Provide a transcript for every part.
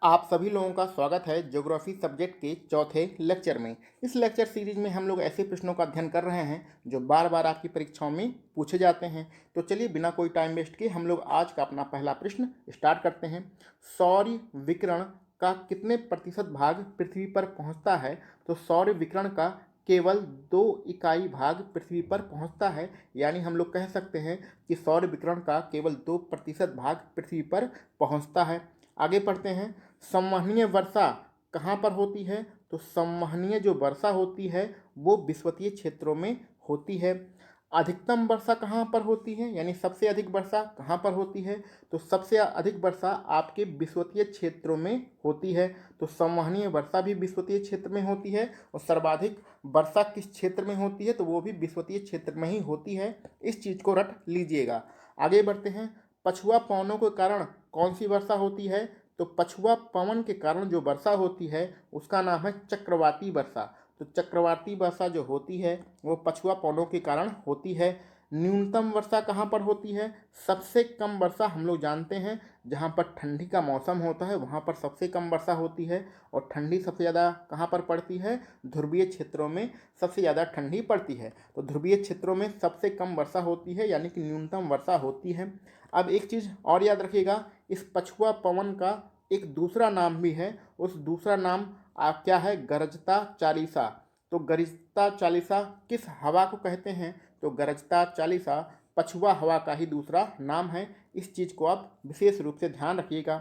आप सभी लोगों का स्वागत है ज्योग्राफी सब्जेक्ट के चौथे लेक्चर में। इस लेक्चर सीरीज में हम लोग ऐसे प्रश्नों का अध्ययन कर रहे हैं जो बार बार आपकी परीक्षाओं में पूछे जाते हैं। तो चलिए बिना कोई टाइम वेस्ट किए हम लोग आज का अपना पहला प्रश्न स्टार्ट करते हैं। सौर विकिरण का कितने प्रतिशत भाग पृथ्वी पर पहुंचता है? तो सौर विकिरण का केवल 2 इकाई भाग पृथ्वी पर पहुंचता है, यानी हम लोग कह सकते हैं कि सौर विकिरण का केवल 2% भाग पृथ्वी पर पहुंचता है। आगे पढ़ते हैं। संवहनीय वर्षा कहाँ पर होती है? तो संवहनीय जो वर्षा होती है वो विषुवतीय क्षेत्रों में होती है। अधिकतम वर्षा कहाँ पर होती है, यानी सबसे अधिक वर्षा कहाँ पर होती है? तो सबसे अधिक वर्षा आपके विषुवतीय क्षेत्रों में होती है। तो संवहनीय वर्षा भी विषुवतीय क्षेत्र में होती है और सर्वाधिक वर्षा किस क्षेत्र में होती है? तो वो भी विषुवतीय क्षेत्र में ही होती है। इस चीज़ को रट लीजिएगा। आगे बढ़ते हैं। पछुआ पवनों के कारण कौन सी वर्षा होती है? तो पछुआ पवन के कारण जो वर्षा होती है उसका नाम है चक्रवाती वर्षा। तो चक्रवाती वर्षा जो होती है वो पछुआ पवनों के कारण होती है। न्यूनतम वर्षा कहाँ पर होती है? सबसे कम वर्षा हम लोग जानते हैं जहाँ पर ठंडी का मौसम होता है वहाँ पर सबसे कम वर्षा होती है। और ठंडी सबसे ज़्यादा कहाँ पर पड़ती है? ध्रुवीय क्षेत्रों में सबसे ज़्यादा ठंडी पड़ती है। तो ध्रुवीय क्षेत्रों में सबसे कम वर्षा होती है, यानी कि न्यूनतम वर्षा होती है। अब एक चीज़ और याद रखिएगा, इस पछुआ पवन का एक दूसरा नाम भी है। उस दूसरा नाम आप क्या है? गरजता चालीसा। तो गरजता चालीसा किस हवा को कहते हैं? तो गरजता चालीसा पछुआ हवा का ही दूसरा नाम है। इस चीज़ को आप विशेष रूप से ध्यान रखिएगा।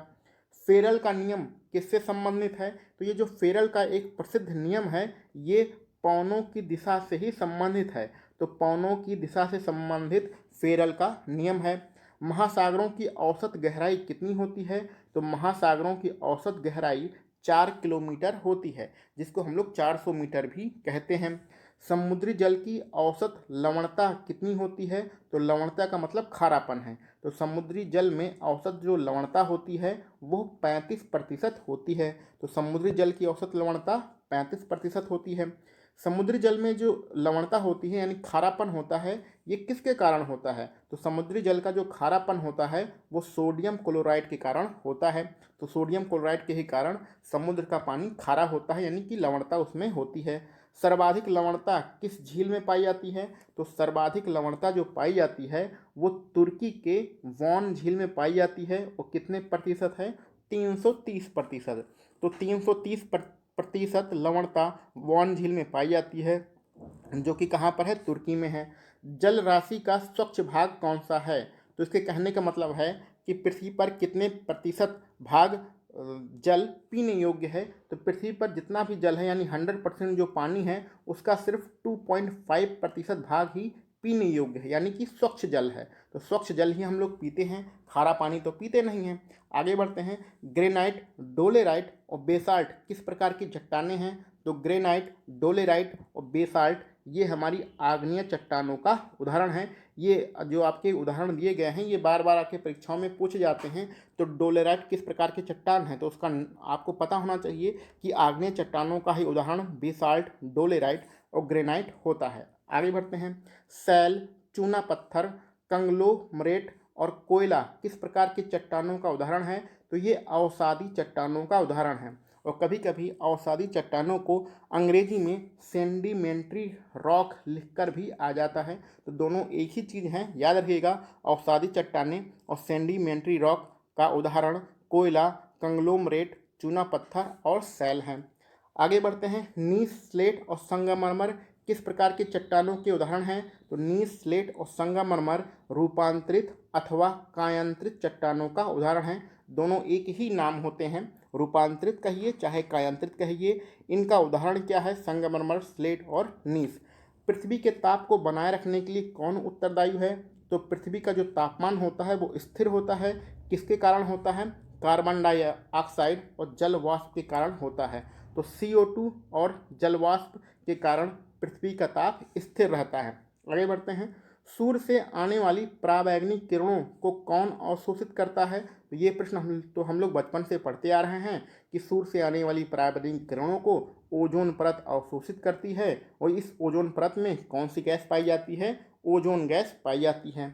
फेरल का नियम किससे संबंधित है? तो ये जो फेरल का एक प्रसिद्ध नियम है ये पवनों की दिशा से ही संबंधित है। तो पवनों की दिशा से संबंधित फेरल का नियम है। महासागरों की औसत गहराई कितनी होती है? तो महासागरों की औसत गहराई 4 किलोमीटर होती है, जिसको हम लोग 400 मीटर भी कहते हैं। समुद्री जल की औसत लवणता कितनी होती है? तो लवणता का मतलब खारापन है। तो समुद्री जल में औसत जो लवणता होती है वो 35% होती है। तो समुद्री जल की औसत लवणता 35% होती है। समुद्री जल में जो लवणता होती है यानी खारापन होता है, ये किसके कारण होता है? तो समुद्री जल का जो खारापन होता है वो सोडियम क्लोराइड के कारण होता है। तो सोडियम क्लोराइड के ही कारण समुद्र का पानी खारा होता है, यानी कि लवणता उसमें होती है। सर्वाधिक लवणता किस झील में पाई जाती है? तो सर्वाधिक लवणता जो पाई जाती है वो तुर्की के वॉन झील में पाई जाती है। और कितने प्रतिशत है? 330%। तो 330% लवणता वॉन झील में पाई जाती है, जो कि कहाँ पर है? तुर्की में है। जल राशि का स्वच्छ भाग कौन सा है? तो इसके कहने का मतलब है कि पृथ्वी पर कितने प्रतिशत भाग जल पीने योग्य है? तो पृथ्वी पर जितना भी जल है यानी 100% जो पानी है उसका सिर्फ 2.5% भाग ही पीने योग्य है, यानी कि स्वच्छ जल है। तो स्वच्छ जल ही हम लोग पीते हैं, खारा पानी तो पीते नहीं हैं। आगे बढ़ते हैं। ग्रेनाइट, डोलेराइट और बेसाल्ट किस प्रकार की चट्टानें हैं? तो ग्रेनाइट, डोलेराइट और बेसाल्ट ये हमारी आग्नेय चट्टानों का उदाहरण है। ये जो आपके उदाहरण दिए गए हैं ये बार बार आपके परीक्षाओं में पूछे जाते हैं। तो डोलेराइट किस प्रकार की चट्टान है? तो उसका आपको पता होना चाहिए कि आग्नेय चट्टानों का ही उदाहरण बेसाल्ट, डोलेराइट और ग्रेनाइट होता है। आगे बढ़ते हैं। सैल, चूना पत्थर, कंग्लोमरेट और कोयला किस प्रकार की चट्टानों का उदाहरण है? तो ये अवसादी चट्टानों का उदाहरण है। और कभी कभी अवसादी चट्टानों को अंग्रेजी में सेंडिमेंट्री रॉक लिखकर भी आ जाता है। तो दोनों एक ही चीज़ हैं, याद रखिएगा। अवसादी चट्टानें और सेंडिमेंट्री रॉक का उदाहरण कोयला, कंग्लोमरेट, चूना पत्थर और सैल हैं। आगे बढ़ते हैं। नीस, स्लेट और संगमरमर किस प्रकार की चट्टानों के उदाहरण हैं? तो नीस, स्लेट और संगमरमर रूपांतरित अथवा कायांतरित चट्टानों का उदाहरण हैं। दोनों एक ही नाम होते हैं, रूपांतरित कहिए चाहे कायांतरित कहिए। इनका उदाहरण क्या है? संगमरमर, स्लेट और नीस। पृथ्वी के ताप को बनाए रखने के लिए कौन उत्तरदायी है? तो पृथ्वी का जो तापमान होता है वो स्थिर होता है। किसके कारण होता है? कार्बन डाइऑक्साइड और जल वाष्प के कारण होता है। तो CO2 और जल वाष्प के कारण पृथ्वी का ताप स्थिर रहता है। आगे बढ़ते हैं। सूर्य से आने वाली पराबैंगनी किरणों को कौन अवशोषित करता है? तो ये प्रश्न हम लोग बचपन से पढ़ते आ रहे हैं कि सूर्य से आने वाली पराबैंगनी किरणों को ओजोन परत अवशोषित करती है। और इस ओजोन परत में कौन सी गैस पाई जाती है? ओजोन गैस पाई जाती है।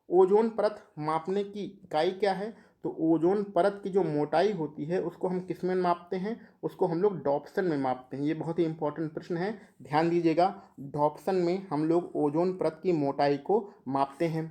ओजोन परत मापने की इकाई क्या है? तो ओजोन परत की जो मोटाई होती है उसको हम किस में मापते हैं, उसको हम लोग डॉप्सन में मापते हैं। ये बहुत ही इंपॉर्टेंट प्रश्न है, ध्यान दीजिएगा। डॉप्सन में हम लोग ओजोन परत की मोटाई को मापते हैं।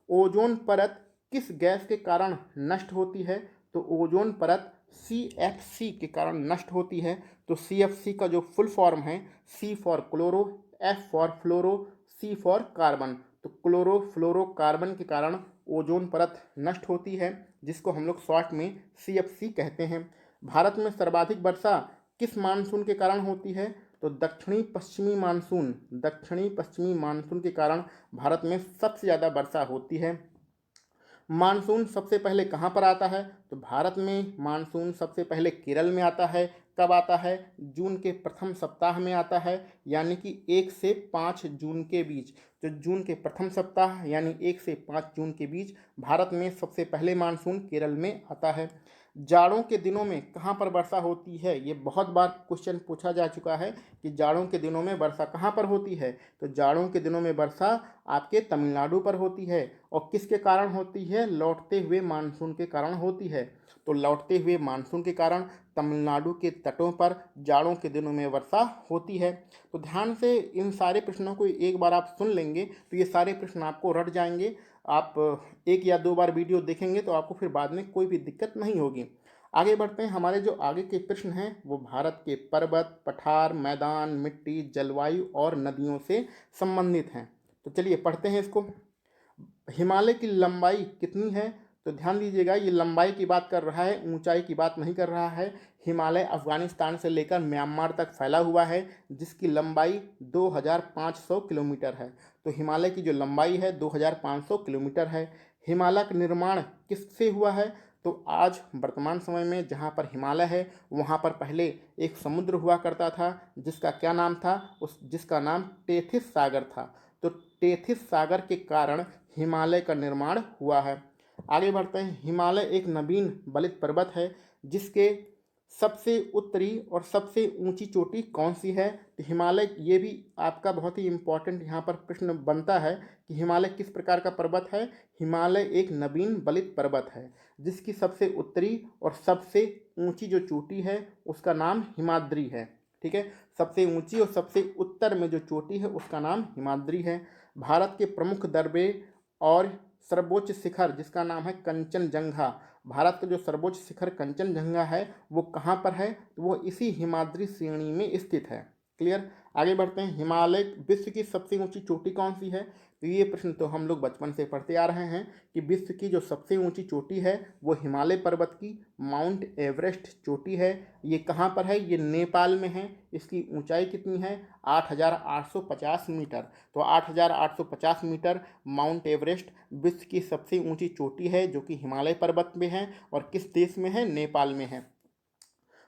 ओजोन परत किस गैस के कारण नष्ट होती है, तो ओजोन परत CFC के कारण नष्ट होती है। तो CFC का जो फुल फॉर्म है, C for chloro, F for fluoro, C for carbon. तो क्लोरोफ्लोरोकार्बन के कारण ओजोन परत नष्ट होती है, जिसको हम लोग शॉर्ट में CFC कहते हैं। भारत में सर्वाधिक वर्षा किस मानसून के कारण होती है, तो दक्षिणी पश्चिमी मानसून के कारण भारत में सबसे ज़्यादा वर्षा होती है। मानसून सबसे पहले कहाँ पर आता है, तो भारत में मानसून सबसे पहले केरल में आता है। कब आता है, जून के प्रथम सप्ताह में आता है, यानी कि 1 से 5 जून के बीच। तो जून के प्रथम सप्ताह यानी 1 से 5 जून के बीच भारत में सबसे पहले मानसून केरल में आता है। जाड़ों के दिनों में कहाँ पर वर्षा होती है, ये बहुत बार क्वेश्चन पूछा जा चुका है कि जाड़ों के दिनों में वर्षा कहाँ पर होती है। तो जाड़ों के दिनों में वर्षा आपके तमिलनाडु पर होती है। और किसके कारण होती है, लौटते हुए मानसून के कारण होती है। तो लौटते हुए मानसून के कारण तमिलनाडु के तटों पर जाड़ों के दिनों में वर्षा होती है। तो ध्यान से इन सारे प्रश्नों को एक बार आप सुन लेंगे तो ये सारे प्रश्न आपको रट जाएंगे। आप 1 या 2 बार वीडियो देखेंगे तो आपको फिर बाद में कोई भी दिक्कत नहीं होगी। आगे बढ़ते हैं। हमारे जो आगे के प्रश्न हैं वो भारत के पर्वत, पठार, मैदान, मिट्टी, जलवायु और नदियों से संबंधित हैं। तो चलिए पढ़ते हैं इसको। हिमालय की लंबाई कितनी है, तो ध्यान दीजिएगा, ये लंबाई की बात कर रहा है, ऊंचाई की बात नहीं कर रहा है। हिमालय अफगानिस्तान से लेकर म्यांमार तक फैला हुआ है, जिसकी लंबाई 2500 किलोमीटर है। तो हिमालय की जो लंबाई है 2500 किलोमीटर है। हिमालय का निर्माण किससे हुआ है, तो आज वर्तमान समय में जहाँ पर हिमालय है वहाँ पर पहले एक समुद्र हुआ करता था, जिसका क्या नाम था, जिसका नाम टेथिस सागर था। तो टेथिस सागर के कारण हिमालय का निर्माण हुआ है। आगे बढ़ते हैं। हिमालय एक नवीन बलित पर्वत है, जिसके सबसे उत्तरी और सबसे ऊंची चोटी कौन सी है। तो हिमालय, ये भी आपका बहुत ही इम्पोर्टेंट यहाँ पर प्रश्न बनता है कि हिमालय किस प्रकार का पर्वत है। हिमालय एक नवीन बलित पर्वत है, जिसकी सबसे उत्तरी और सबसे ऊंची जो चोटी है उसका नाम हिमाद्री है। ठीक है, सबसे ऊंची और सबसे उत्तर में जो चोटी है उसका नाम हिमाद्री है। भारत के प्रमुख दर्रे और सर्वोच्च शिखर जिसका नाम है कंचनजंगा, भारत का जो सर्वोच्च शिखर कंचनजंगा है वो कहाँ पर है, तो वो इसी हिमाद्री श्रेणी में स्थित है। क्लियर। आगे बढ़ते हैं। हिमालय विश्व की सबसे ऊंची चोटी कौन सी है, तो ये प्रश्न तो हम लोग बचपन से पढ़ते आ रहे हैं कि विश्व की जो सबसे ऊंची चोटी है वो हिमालय पर्वत की माउंट एवरेस्ट चोटी है। ये कहाँ पर है, ये नेपाल में है। इसकी ऊंचाई कितनी है, 8850 मीटर। तो 8850 मीटर माउंट एवरेस्ट विश्व की सबसे ऊंची चोटी है, जो कि हिमालय पर्वत में है और किस देश में है, नेपाल में है।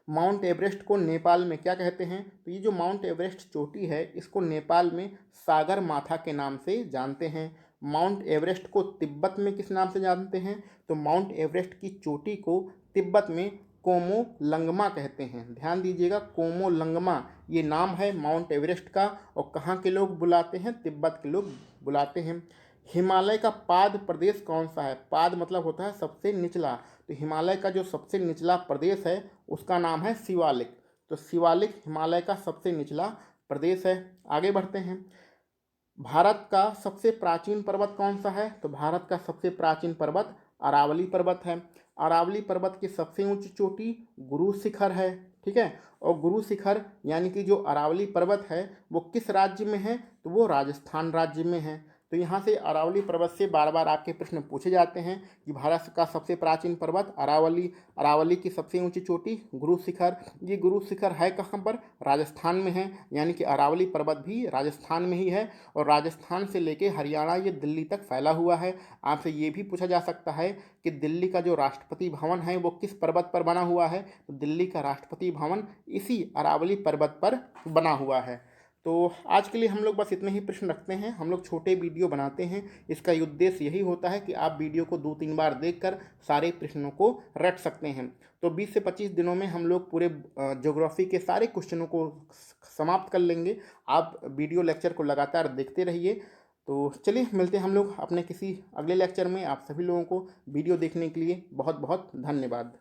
माउंट एवरेस्ट को नेपाल में क्या कहते हैं, तो ये जो माउंट एवरेस्ट चोटी है इसको नेपाल में सागर माथा के नाम से जानते हैं। माउंट एवरेस्ट को तिब्बत में किस नाम से जानते हैं, तो माउंट एवरेस्ट की चोटी को तिब्बत में कोमोलंगमा कहते हैं। ध्यान दीजिएगा, कोमोलंगमा ये नाम है माउंट एवरेस्ट का। और कहाँ के लोग बुलाते हैं, तिब्बत के लोग बुलाते हैं। हिमालय का पाद प्रदेश कौन सा है, पाद मतलब होता है सबसे निचला। तो हिमालय का जो सबसे निचला प्रदेश है उसका नाम है शिवालिक। तो शिवालिक हिमालय का सबसे निचला प्रदेश है। आगे बढ़ते हैं। भारत का सबसे प्राचीन पर्वत कौन सा है, तो भारत का सबसे प्राचीन पर्वत अरावली पर्वत है। अरावली पर्वत की सबसे ऊंची चोटी गुरु शिखर है। ठीक है, और गुरु शिखर यानी कि जो अरावली पर्वत है वो किस राज्य में है, तो वो राजस्थान राज्य में है। तो यहाँ से अरावली पर्वत से बार बार आपके प्रश्न पूछे जाते हैं कि भारत का सबसे प्राचीन पर्वत अरावली, अरावली की सबसे ऊंची चोटी गुरु शिखर। ये गुरु शिखर है कहाँ पर, राजस्थान में है, यानी कि अरावली पर्वत भी राजस्थान में ही है। और राजस्थान से लेके हरियाणा ये दिल्ली तक फैला हुआ है। आपसे ये भी पूछा जा सकता है कि दिल्ली का जो राष्ट्रपति भवन है वो किस पर्वत पर बना हुआ है, तो दिल्ली का राष्ट्रपति भवन इसी अरावली पर्वत पर बना हुआ है। तो आज के लिए हम लोग बस इतने ही प्रश्न रखते हैं। हम लोग छोटे वीडियो बनाते हैं, इसका उद्देश्य यही होता है कि आप वीडियो को 2-3 बार देखकर सारे प्रश्नों को रट सकते हैं। तो 20 से 25 दिनों में हम लोग पूरे ज्योग्राफी के सारे क्वेश्चनों को समाप्त कर लेंगे। आप वीडियो लेक्चर को लगातार देखते रहिए। तो चलिए मिलते हैं हम लोग अपने किसी अगले लेक्चर में। आप सभी लोगों को वीडियो देखने के लिए बहुत बहुत धन्यवाद।